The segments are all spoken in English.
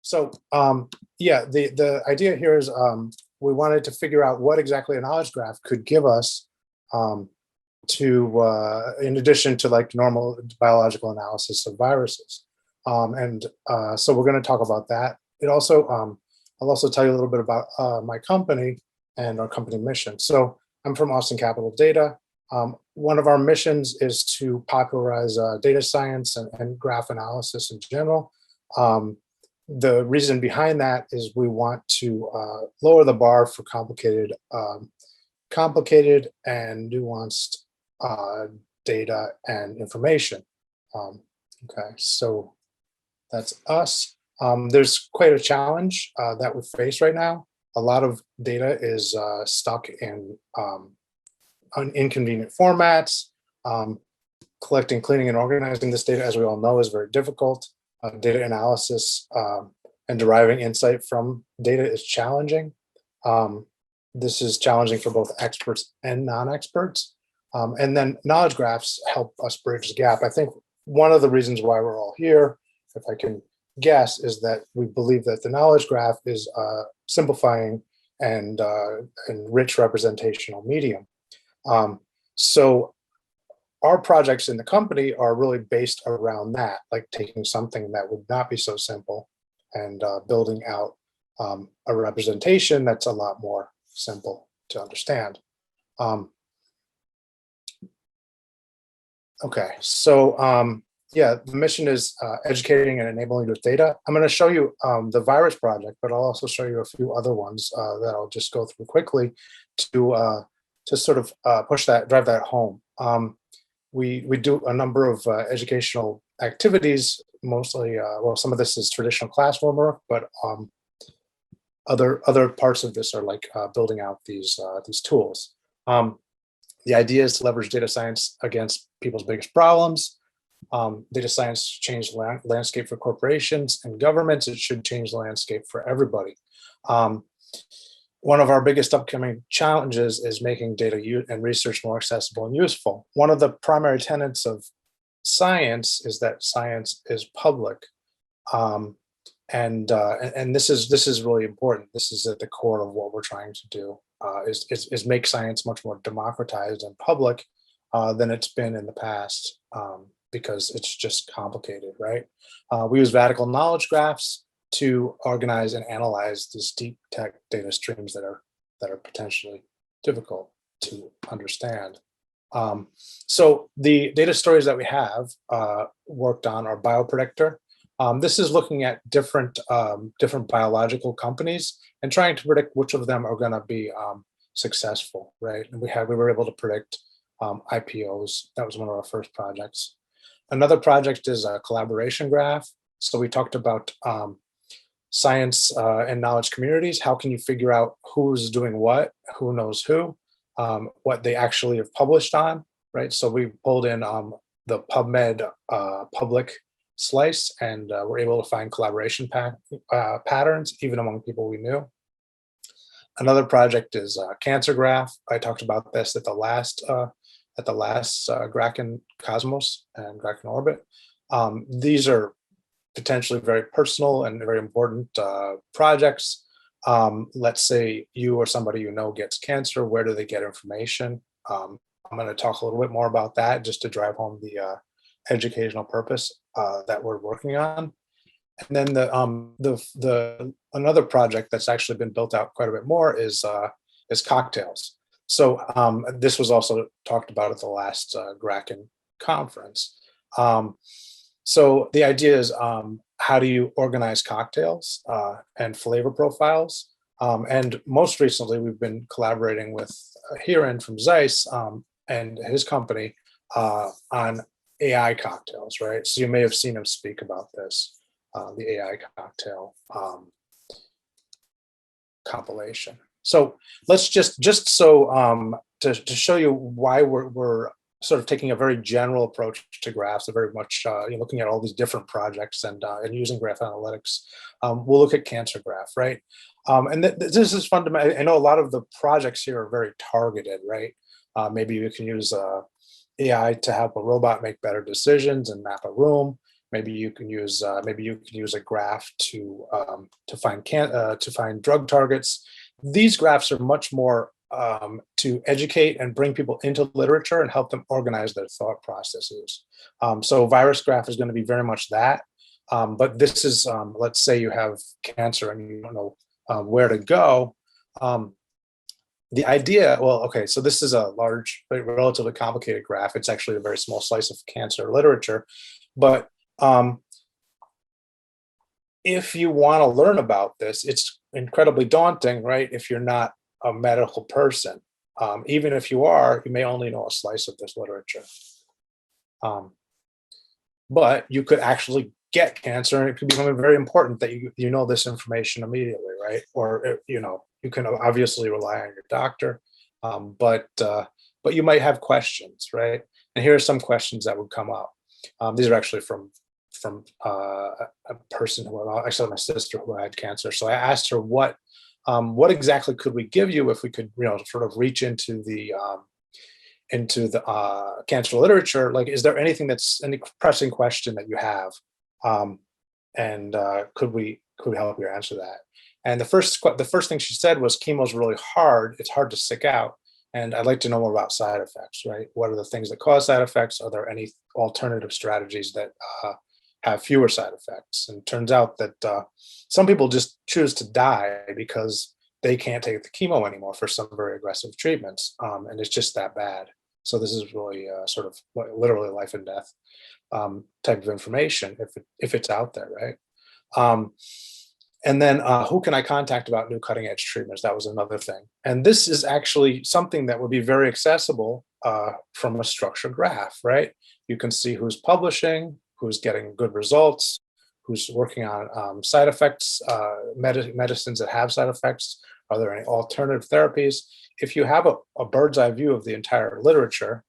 So yeah, the idea here is we wanted to figure out what exactly a knowledge graph could give us in addition to like normal biological analysis of viruses. So we're going to talk about that. It also, I'll also tell you a little bit about my company and our company mission. So I'm from Austin Capital Data. One of our missions is to popularize data science and graph analysis in general. The reason behind that is we want to lower the bar for complicated and nuanced data and information. Okay, so that's us. There's quite a challenge that we face right now. A lot of data is stuck in inconvenient formats. Collecting, cleaning, and organizing this data, as we all know, is very difficult. Data analysis and deriving insight from data is challenging. This is challenging for both experts and non-experts. And then knowledge graphs help us bridge the gap. I think one of the reasons why we're all here, if I can guess, is that we believe that the knowledge graph is a simplifying and rich representational medium. So our projects in the company are really based around that, like taking something that would not be so simple and building out a representation that's a lot more simple to understand. Okay, so yeah, the mission is educating and enabling with data. I'm going to show you the virus project, but I'll also show you a few other ones that I'll just go through quickly to sort of drive that home. We do a number of educational activities, mostly, well, some of this is traditional classroom work, but other parts of this are like building out these tools. The idea is to leverage data science against people's biggest problems. Data science changed the landscape for corporations and governments. It should change the landscape for everybody. One of our biggest upcoming challenges is making data and research more accessible and useful. One of the primary tenets of science is that science is public. And this is really important. This is at the core of what we're trying to do, is make science much more democratized and public than it's been in the past, because it's just complicated, right? We use vertical knowledge graphs to organize and analyze these deep tech data streams that are potentially difficult to understand. So the data stories that we have worked on are BioPredictor. This is looking at different biological companies and trying to predict which of them are going to be successful, right? And we were able to predict IPOs. That was one of our first projects. Another project is a collaboration graph. So we talked about science and knowledge communities. How can you figure out who's doing what, who knows who, what they actually have published on, right? So we pulled in the PubMed public slice, and we're able to find collaboration patterns even among people we knew. Another project is Cancer Graph. I talked about this at the last Graken Cosmos and Graken Orbit. These are potentially very personal and very important projects. Let's say you or somebody you know gets cancer. Where do they get information? I'm going to talk a little bit more about that just to drive home the educational purpose that we're working on. And then another project that's actually been built out quite a bit more is cocktails. So this was also talked about at the last Graken conference. So the idea is, how do you organize cocktails and flavor profiles? And most recently, we've been collaborating with Hiran from Zeiss and his company on AI cocktails, right? So you may have seen him speak about this, the AI cocktail compilation. So let's just so to show you why we're sort of taking a very general approach to graphs, very much looking at all these different projects and using graph analytics. We'll look at Cancer Graph, right? And this is fundamental. I know a lot of the projects here are very targeted, right? Maybe you can use AI to help a robot make better decisions and map a room. Maybe you can use a graph to find drug targets. These graphs are much more to educate and bring people into literature and help them organize their thought processes. So virus graph is going to be very much that. But this is, let's say you have cancer and you don't know where to go. The idea, well, okay, so this is a large, but relatively complicated graph. It's actually a very small slice of cancer literature. But if you want to learn about this, it's incredibly daunting, right? If you're not a medical person. Even if you are, you may only know a slice of this literature. But you could actually get cancer, and it could become very important that you know this information immediately, right? Or you can obviously rely on your doctor, but you might have questions, right? And here are some questions that would come up. These are actually from a person actually my sister who had cancer. So I asked her what exactly could we give you if we could sort of reach into the cancer literature. Like, is there anything that's any pressing question that you have, and could we help you answer that? And the first thing she said was, chemo's really hard. It's hard to stick out, and I'd like to know more about side effects. Right? What are the things that cause side effects? Are there any alternative strategies that have fewer side effects? And it turns out that some people just choose to die because they can't take the chemo anymore for some very aggressive treatments, and it's just that bad. So this is really sort of literally life and death type of information if it's out there, right? And then who can I contact about new cutting edge treatments? That was another thing. And this is actually something that would be very accessible from a structured graph, right? You can see who's publishing, who's getting good results, who's working on side effects, medicines that have side effects. Are there any alternative therapies? If you have a bird's eye view of the entire literature,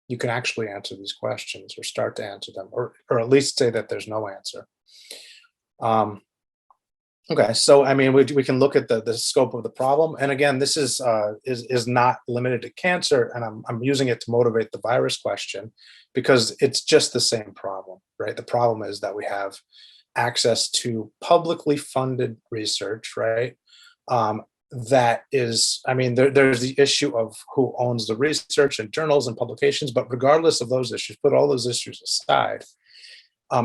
you can actually answer these questions or start to answer them, or at least say that there's no answer. Okay, so I mean, we can look at the scope of the problem, and again, this is not limited to cancer, and I'm using it to motivate the virus question because it's just the same problem, right? The problem is that we have access to publicly funded research, right? That is, I mean, there's the issue of who owns the research and journals and publications, but regardless of those issues, put all those issues aside.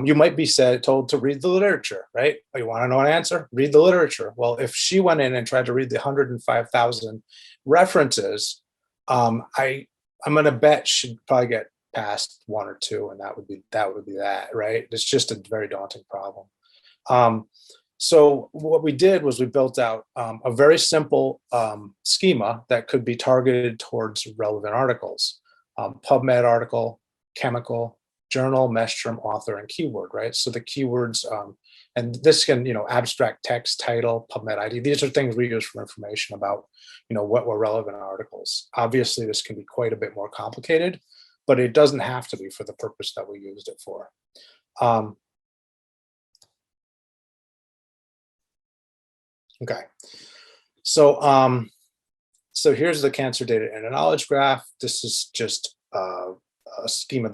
You might be told to read the literature, right? Oh, you want to know an answer? Read the literature. Well, if she went in and tried to read the 105,000 references, I'm going to bet she'd probably get past one or two, and that would be that, right? It's just a very daunting problem. So what we did was we built out a very simple schema that could be targeted towards relevant articles: PubMed article, chemical, journal, mesh term, author, and keyword, right? So the keywords, and this can, abstract text, title, PubMed ID. These are things we use for information about, what were relevant articles. Obviously, this can be quite a bit more complicated, but it doesn't have to be for the purpose that we used it for. Okay, so so here's the cancer data in a knowledge graph. This is just a schema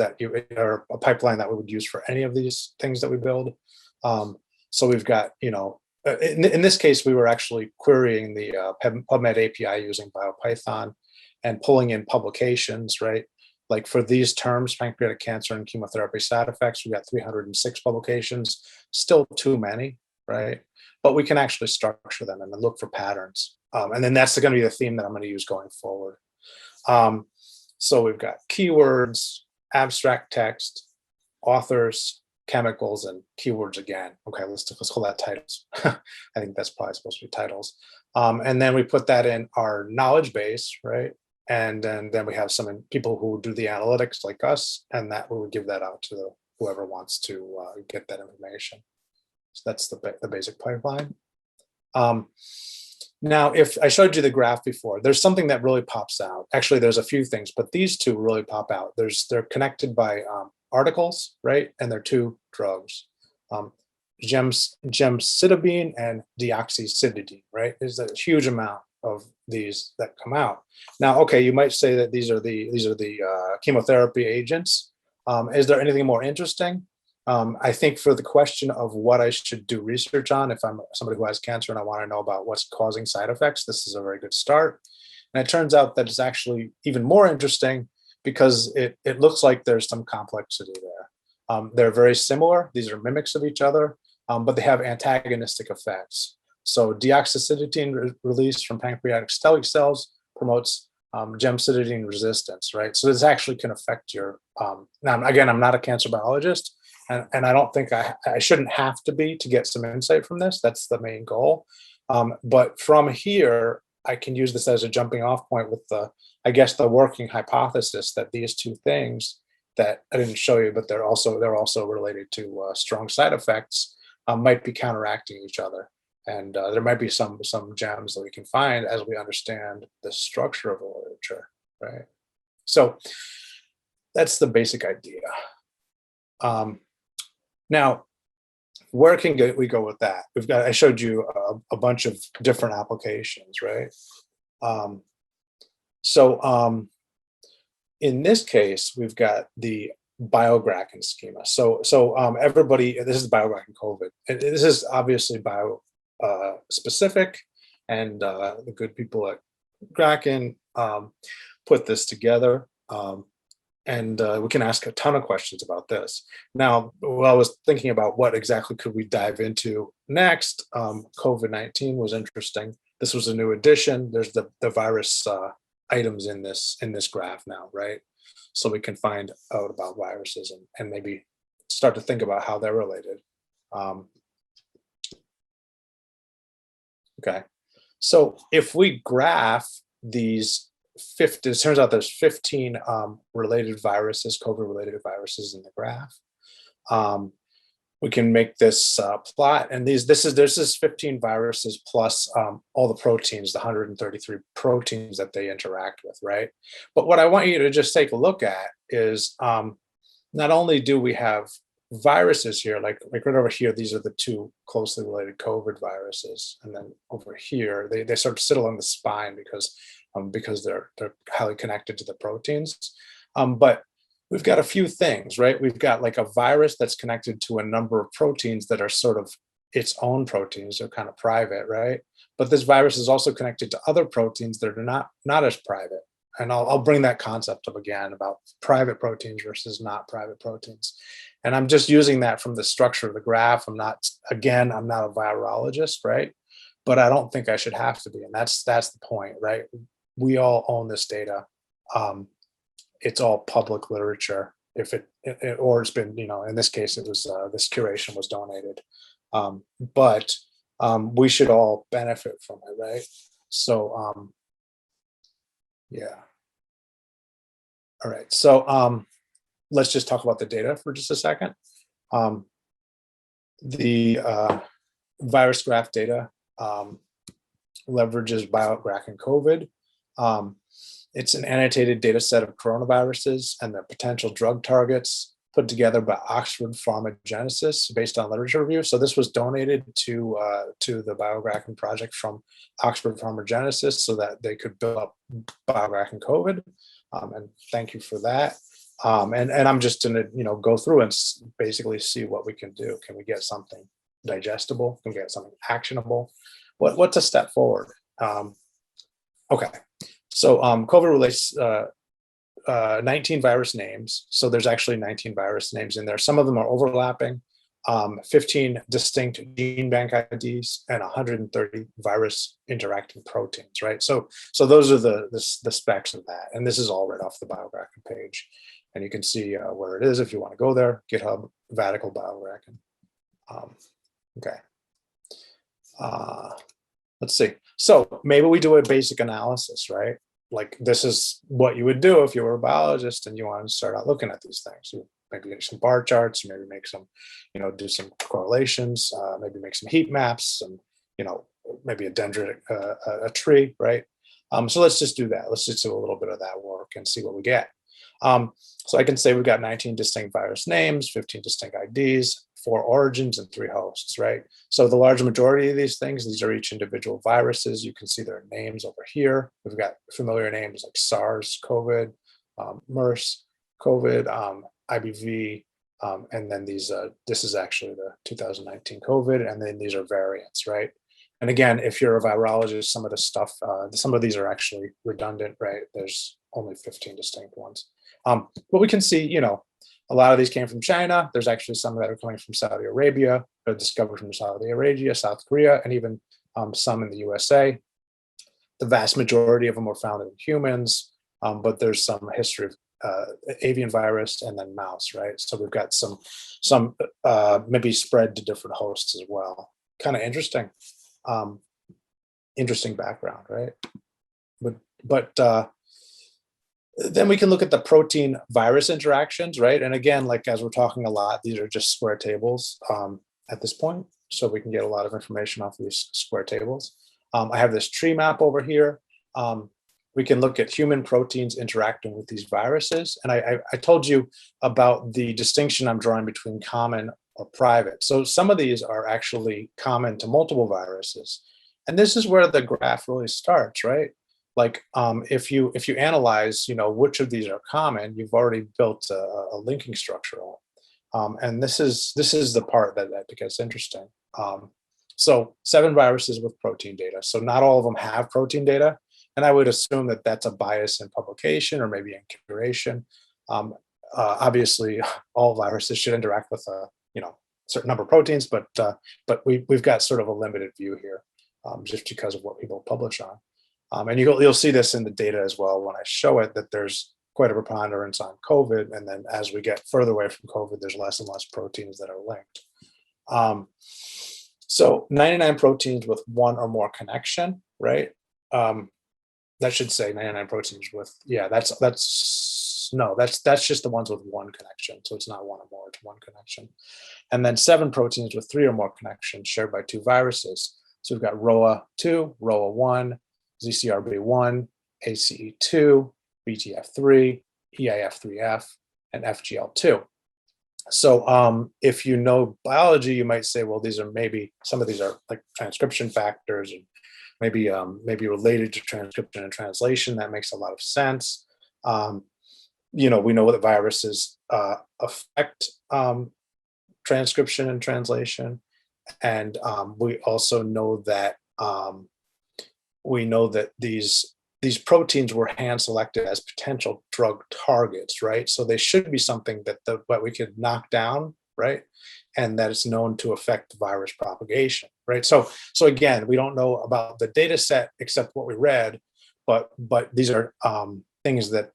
or a pipeline that we would use for any of these things that we build. So we've got, in this case, we were actually querying the PubMed API using BioPython and pulling in publications, right? Like for these terms, pancreatic cancer and chemotherapy side effects, we got 306 publications, still too many, right? But we can actually structure them and then look for patterns. And then that's going to be the theme that I'm going to use going forward. So we've got keywords, abstract text, authors, chemicals, and keywords again. Okay, let's call that titles. I think that's probably supposed to be titles. And then we put that in our knowledge base, right? And then we have some people who do the analytics like us, and that we would give that out to whoever wants to get that information. So that's the basic pipeline. Now, if I showed you the graph before, there's something that really pops out. Actually, there's a few things, but these two really pop out. They're connected by articles, right? And they're two drugs, gemcitabine and deoxycytotine, right? There's a huge amount of these that come out. Now, okay, you might say that these are the chemotherapy agents. Is there anything more interesting? I think for the question of what I should do research on, if I'm somebody who has cancer and I want to know about what's causing side effects, this is a very good start. And it turns out that it's actually even more interesting because it looks like there's some complexity there. They're very similar. These are mimics of each other, but they have antagonistic effects. So deoxycytotine release from pancreatic stellate cells promotes gemcitabine resistance, right? So this actually can affect your, now again, I'm not a cancer biologist, and I don't think I shouldn't have to be to get some insight from this. That's the main goal. But from here, I can use this as a jumping off point with the, I guess, the working hypothesis that these two things that I didn't show you, but they're also related to strong side effects, might be counteracting each other. And there might be some gems that we can find as we understand the structure of the literature, right? So that's the basic idea. Now, where can we go with that? I showed you a bunch of different applications, right? In this case, we've got the Biographing schema. So everybody, this is Biographing COVID. This is obviously specific, and the good people at Graken put this together. And we can ask a ton of questions about this. Now, while I was thinking about what exactly could we dive into next, COVID-19 was interesting. This was a new addition. There's the virus items in this graph now, right? So we can find out about viruses and maybe start to think about how they're related. Okay, so if we graph these 50, it turns out there's 15 related viruses, COVID-related viruses in the graph. We can make this plot, and this is 15 viruses plus all the proteins, the 133 proteins that they interact with, right? But what I want you to just take a look at is not only do we have viruses here, like right over here, these are the two closely related COVID viruses, and then over here they sort of sit along the spine because they're highly connected to the proteins. But we've got a few things, right? We've got like a virus that's connected to a number of proteins that are sort of its own proteins. They're kind of private, right? But this virus is also connected to other proteins that are not as private. And I'll bring that concept up again about private proteins versus not private proteins. And I'm just using that from the structure of the graph. I'm not a virologist, right? But I don't think I should have to be. And that's the point, right? We all own this data. It's all public literature. If or it's been, in this case, it was this curation was donated, but we should all benefit from it, right? So, yeah. All right. So let's just talk about the data for just a second. The virus graph data leverages Biographing COVID. It's an annotated data set of coronaviruses and their potential drug targets put together by Oxford Pharmagenesis based on literature review. So this was donated to the Biographing project from Oxford Pharmagenesis so that they could build up Biographing COVID. And thank you for that. And I'm just going to go through and basically see what we can do. Can we get something digestible? Can we get something actionable? What's a step forward? Okay. So COVID relates 19 virus names. So there's actually 19 virus names in there. Some of them are overlapping, 15 distinct gene bank IDs, and 130 virus interacting proteins, right? So those are the specs of that. And this is all right off the Biographing page. And you can see where it is if you want to go there, GitHub, Vatical Biographing. Okay. Let's see. So maybe we do a basic analysis, right? Like this is what you would do if you were a biologist and you want to start out looking at these things. You maybe make some bar charts, maybe make some, do some correlations, maybe make some heat maps, and maybe a dendritic, a tree, right? So let's just do that. Let's just do a little bit of that work and see what we get. So I can say we've got 19 distinct virus names, 15 distinct IDs, 4 origins, and 3 hosts, right? So the large majority of these things, these are each individual viruses. You can see their names over here. We've got familiar names like SARS, COVID, MERS, COVID, IBV, And then these, this is actually the 2019 COVID, and then these are variants, right? And again, if you're a virologist, some of the stuff, some of these are actually redundant, right? There's only 15 distinct ones. But we can see, you know, a lot of these came from China. There's actually some that are coming from Saudi Arabia, or discovered from Saudi Arabia, South Korea, and even some in the USA. The vast majority of them were found in humans, but there's some history of avian virus and then mouse, right? So we've got some maybe spread to different hosts as well. Kind of interesting, interesting background, right? But then we can look at the protein virus interactions, right? And again, like as we're talking a lot, these are just square tables at this point, so we can get a lot of information off of these square tables. I have this tree map over here. We can look at human proteins interacting with these viruses. And I told you about the distinction I'm drawing between common or private. So some of these are actually common to multiple viruses. And this is where the graph really starts, right? Like if you analyze, you know, which of these are common, you've already built a linking structure on. And this is the part that gets interesting. So 7 viruses with protein data. So not all of them have protein data. And I would assume that that's a bias in publication or maybe in curation. Obviously, all viruses should interact with a certain number of proteins, but we've got sort of a limited view here, just because of what people publish on. And you'll see this in the data as well when I show it, that there's quite a preponderance on COVID, and then as we get further away from COVID, there's less and less proteins that are linked. So 99 proteins with 1 or more connection, right? That should say 99 proteins with, yeah, that's just the ones with 1 connection. So it's not 1 or more, it's 1 connection. And then 7 proteins with 3 or more connections shared by 2 viruses. So we've got ROA2, ROA1, ZCRB1, ACE2, BTF3, EIF3F, and FGL2. So if you know biology, you might say, well, these are maybe, some of these are like transcription factors, and maybe related to transcription and translation. That makes a lot of sense. We know that viruses affect transcription and translation, and we also know that these proteins were hand selected as potential drug targets, right? So they should be something that we could knock down, right? And that it's known to affect virus propagation, right? So again, we don't know about the data set except what we read, but these are things that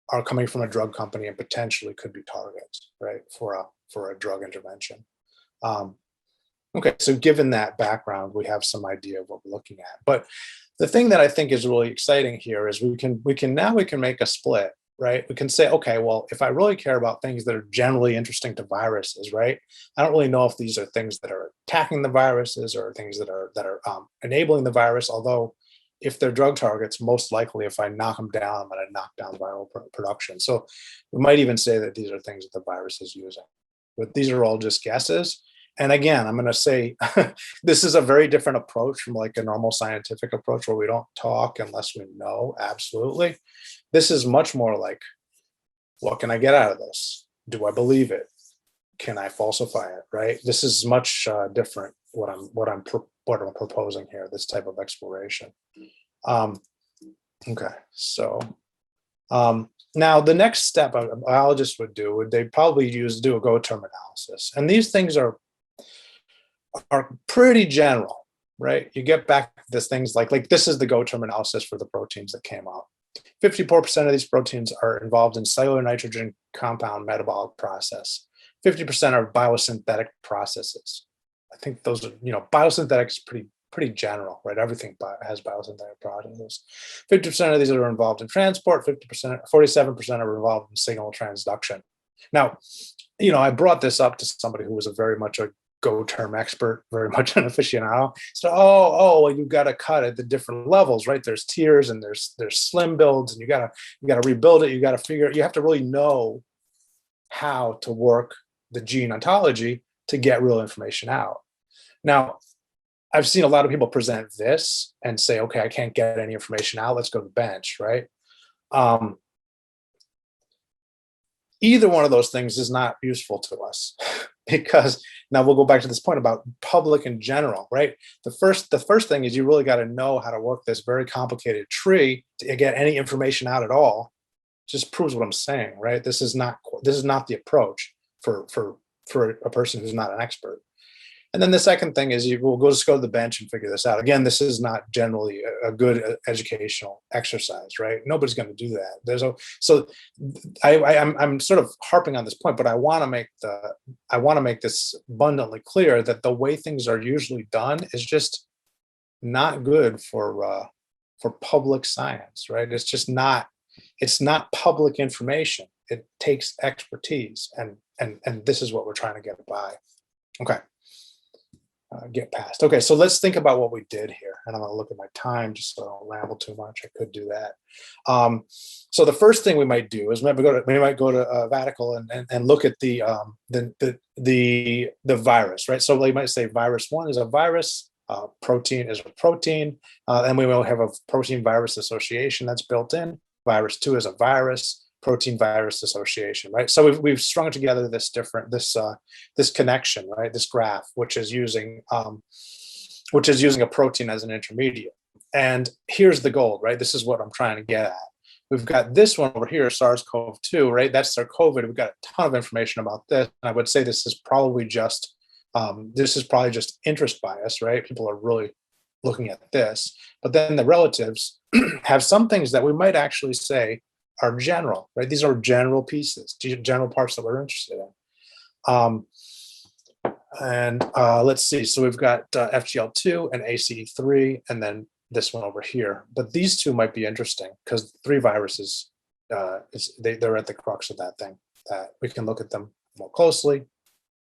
are coming from a drug company and potentially could be targets, right, for a drug intervention. Okay, so given that background, we have some idea of what we're looking at. But the thing that I think is really exciting here is we can make a split, right? We can say, okay, well, if I really care about things that are generally interesting to viruses, right? I don't really know if these are things that are attacking the viruses or things that are enabling the virus. Although, if they're drug targets, most likely, if I knock them down, I'm going to knock down viral production. So we might even say that these are things that the virus is using. But these are all just guesses. And again, I'm going to say this is a very different approach from like a normal scientific approach where we don't talk unless we know. Absolutely. This is much more like, what can I get out of this? Do I believe it? Can I falsify it? Right? This is much different. What I'm proposing here. This type of exploration. Okay, so now the next step a biologist would they probably do a go term analysis, and these things are pretty general, right? You get back to this things like this is the go term analysis for the proteins that came out. 54% of these proteins are involved in cellular nitrogen compound metabolic process. 50% are biosynthetic processes. I think those are, biosynthetic is pretty general, right? Everything has biosynthetic processes. 50% of these are involved in transport. 47% are involved in signal transduction. Now, I brought this up to somebody who was very much a go term expert, very much an aficionado. So, well, you got to cut at the different levels, right? There's tiers and there's slim builds, and you got to rebuild it. You got to you have to really know how to work the gene ontology to get real information out. Now, I've seen a lot of people present this and say, okay, I can't get any information out. Let's go to the bench, right? either one of those things is not useful to us because now we'll go back to this point about public in general, right? The first thing is you really got to know how to work this very complicated tree to get any information out at all. Just proves what I'm saying, right? This is not the approach for a person who's not an expert. And then the second thing is you will just go to the bench and figure this out. Again, this is not generally a good educational exercise, right? Nobody's going to do that. I'm sort of harping on this point, but I want to make this abundantly clear that the way things are usually done is just not good for public science, right? It's just not. It's not public information. It takes expertise, and this is what we're trying to get by. Okay. Get past. Okay, so let's think about what we did here. And I'm going to look at my time just so I don't ramble too much. I could do that. So the first thing we might do is we might go to Vatical and look at the virus, right? So we might say virus 1 is a virus, protein is a protein, and we will have a protein virus association that's built in. Virus 2 is a virus, protein virus association, right? So we've strung together this connection, right? This graph, which is using a protein as an intermediate. And here's the goal, right? This is what I'm trying to get at. We've got this one over here, SARS-CoV-2, right? That's our COVID. We've got a ton of information about this. And I would say this is probably just interest bias, right? People are really looking at this. But then the relatives have some things that we might actually say are general, right? These are general pieces, general parts that we're interested in. Let's see. So we've got FGL2 and ACE3, and then this one over here. But these two might be interesting because 3 viruses, they're at the crux of that thing. That we can look at them more closely.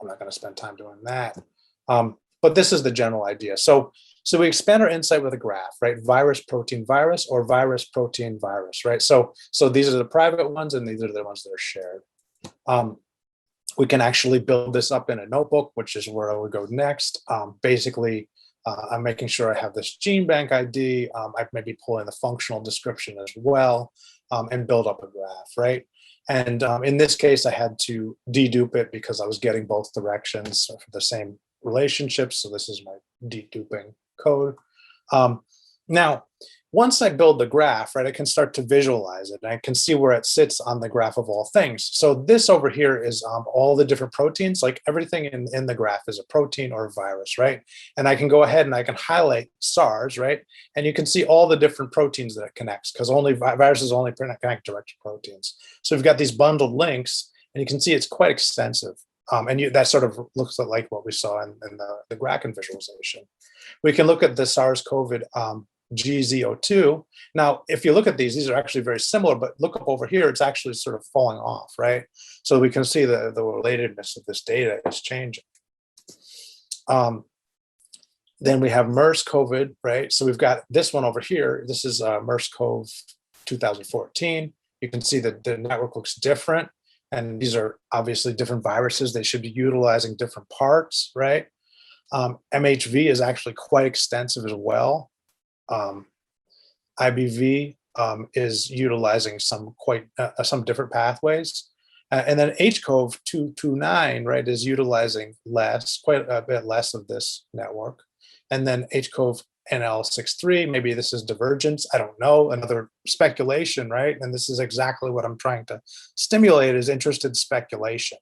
I'm not going to spend time doing that. But this is the general idea. So we expand our insight with a graph, right? Virus, protein, virus, or virus, protein, virus, right? So these are the private ones, and these are the ones that are shared. We can actually build this up in a notebook, which is where I would go next. Basically, I'm making sure I have this gene bank ID. I maybe pull in the functional description as well, and build up a graph, right? And in this case, I had to dedupe it because I was getting both directions for the same relationships. So this is my deduping code. Now, once I build the graph, right, I can start to visualize it, and I can see where it sits on the graph of all things. So this over here is all the different proteins, like everything in the graph is a protein or a virus, right? And I can go ahead and I can highlight SARS, right? And you can see all the different proteins that it connects, because viruses only connect direct to proteins. So we've got these bundled links, and you can see it's quite extensive. That sort of looks like what we saw in the Graken visualization. We can look at the SARS-CoV GZO2. Now, if you look at these are actually very similar, but look up over here, it's actually sort of falling off, right? So we can see the relatedness of this data is changing. Then we have MERS-CoV, right? So we've got this one over here. This is MERS-CoV 2014. You can see that the network looks different. And these are obviously different viruses. They should be utilizing different parts, right? MHV is actually quite extensive as well. IBV is utilizing some different pathways. And then HCOV 229, right, is utilizing quite a bit less of this network. And then HCOV NL63, maybe this is divergence. I don't know, another speculation, right? And this is exactly what I'm trying to stimulate, is interested speculation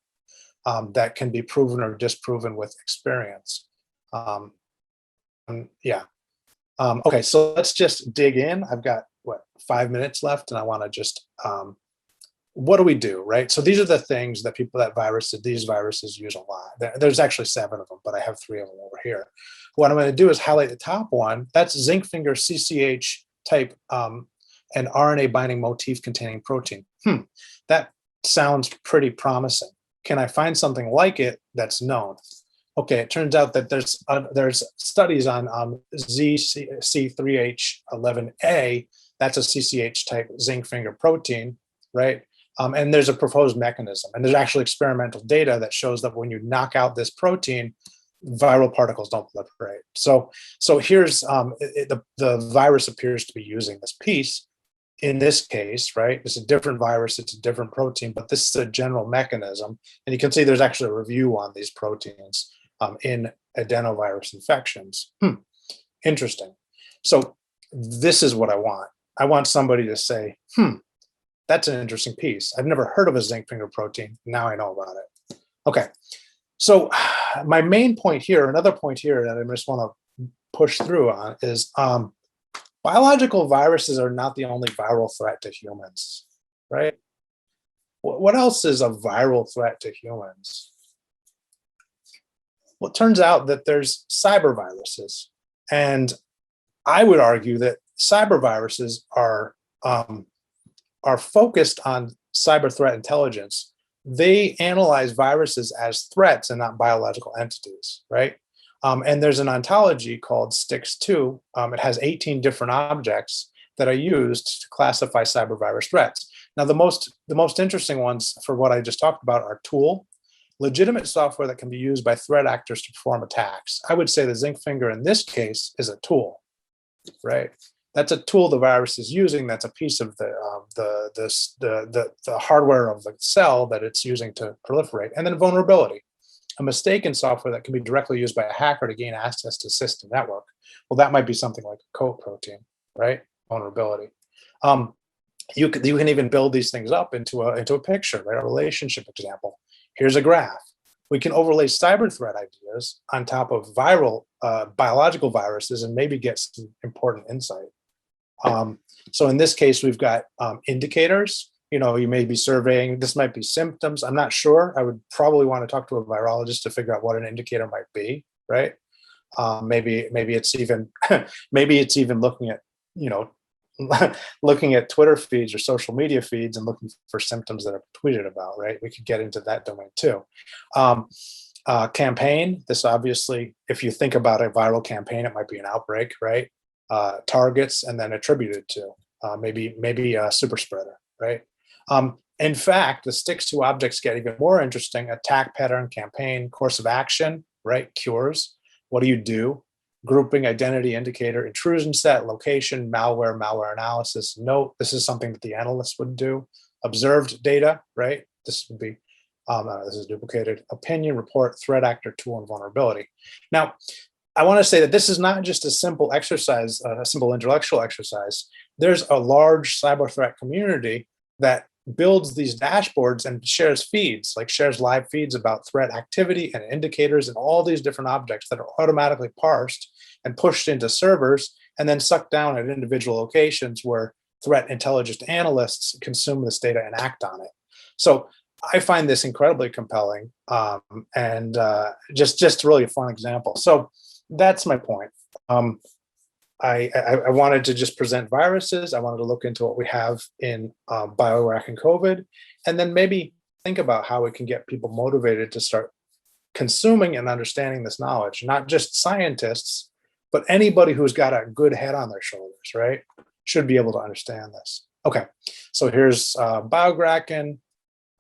that can be proven or disproven with experience. Okay, so let's just dig in. I've got, 5 minutes left, and I want to just, what do we do, right? So these are the things that these viruses use a lot. There's actually 7 of them, but I have 3 of them over here. What I'm going to do is highlight the top one. That's zinc finger CCH type an RNA binding motif containing protein. That sounds pretty promising. Can I find something like it that's known? Okay, it turns out that there's studies on ZC3H11A. That's a CCH type zinc finger protein, right? And there's a proposed mechanism, and there's actually experimental data that shows that when you knock out this protein, viral particles don't proliferate. So here's the virus appears to be using this piece in this case, right, it's a different virus, it's a different protein, but this is a general mechanism. And you can see there's actually a review on these proteins in adenovirus infections. Interesting. So this is what I want. I want somebody to say, that's an interesting piece. I've never heard of a zinc finger protein. Now I know about it. Okay. So my main point here, another point here that I just want to push through on is biological viruses are not the only viral threat to humans, right? What else is a viral threat to humans? Well, it turns out that there's cyber viruses. And I would argue that cyber viruses are focused on cyber threat intelligence. They analyze viruses as threats and not biological entities, right? And there's an ontology called STIX2. It has 18 different objects that are used to classify cyber virus threats. Now, the most interesting ones for what I just talked about are tool, legitimate software that can be used by threat actors to perform attacks. I would say the zinc finger in this case is a tool, right? That's a tool the virus is using. That's a piece of the hardware of the cell that it's using to proliferate. And then vulnerability, a mistake in software that can be directly used by a hacker to gain access to system network. Well, that might be something like a coat protein, right? Vulnerability. You can even build these things up into a picture, right? A relationship example. Here's a graph. We can overlay cyber threat ideas on top of viral biological viruses and maybe get some important insight. So in this case, we've got indicators. You may be surveying, this might be symptoms. I'm not sure. I would probably want to talk to a virologist to figure out what an indicator might be, right? Maybe it's even maybe it's even looking at, looking at Twitter feeds or social media feeds and looking for symptoms that are tweeted about, right? We could get into that domain too. Campaign, this obviously, if you think about a viral campaign, it might be an outbreak, right? Targets and then attributed to maybe a super spreader, right? In fact, the STIX2 objects get even more interesting. Attack pattern, campaign, course of action, right? Cures. What do you do? Grouping, identity, indicator, intrusion set, location, malware analysis. Note, this is something that the analyst would do. Observed data, right? This would be, this is duplicated. Opinion, report, threat actor, tool, and vulnerability. Now, I want to say that this is not just a simple exercise, a simple intellectual exercise. There's a large cyber threat community that builds these dashboards and shares feeds, like shares live feeds about threat activity and indicators and all these different objects that are automatically parsed and pushed into servers and then sucked down at individual locations where threat intelligence analysts consume this data and act on it. So I find this incredibly compelling and just really a fun example. So that's my point. I wanted to just present viruses. I wanted to look into what we have in biographing COVID, and then maybe think about how we can get people motivated to start consuming and understanding this knowledge, not just scientists, but anybody who's got a good head on their shoulders, right? Should be able to understand this. Okay, so here's Biographing.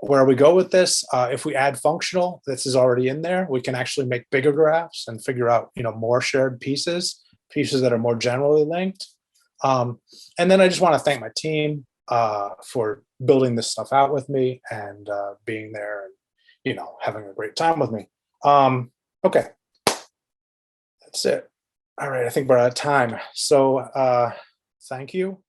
Where we go with this, if we add functional, this is already in there. We can actually make bigger graphs and figure out, more shared pieces that are more generally linked. And then I just want to thank my team for building this stuff out with me and being there and, having a great time with me. Okay, that's it. All right, I think we're out of time. So thank you.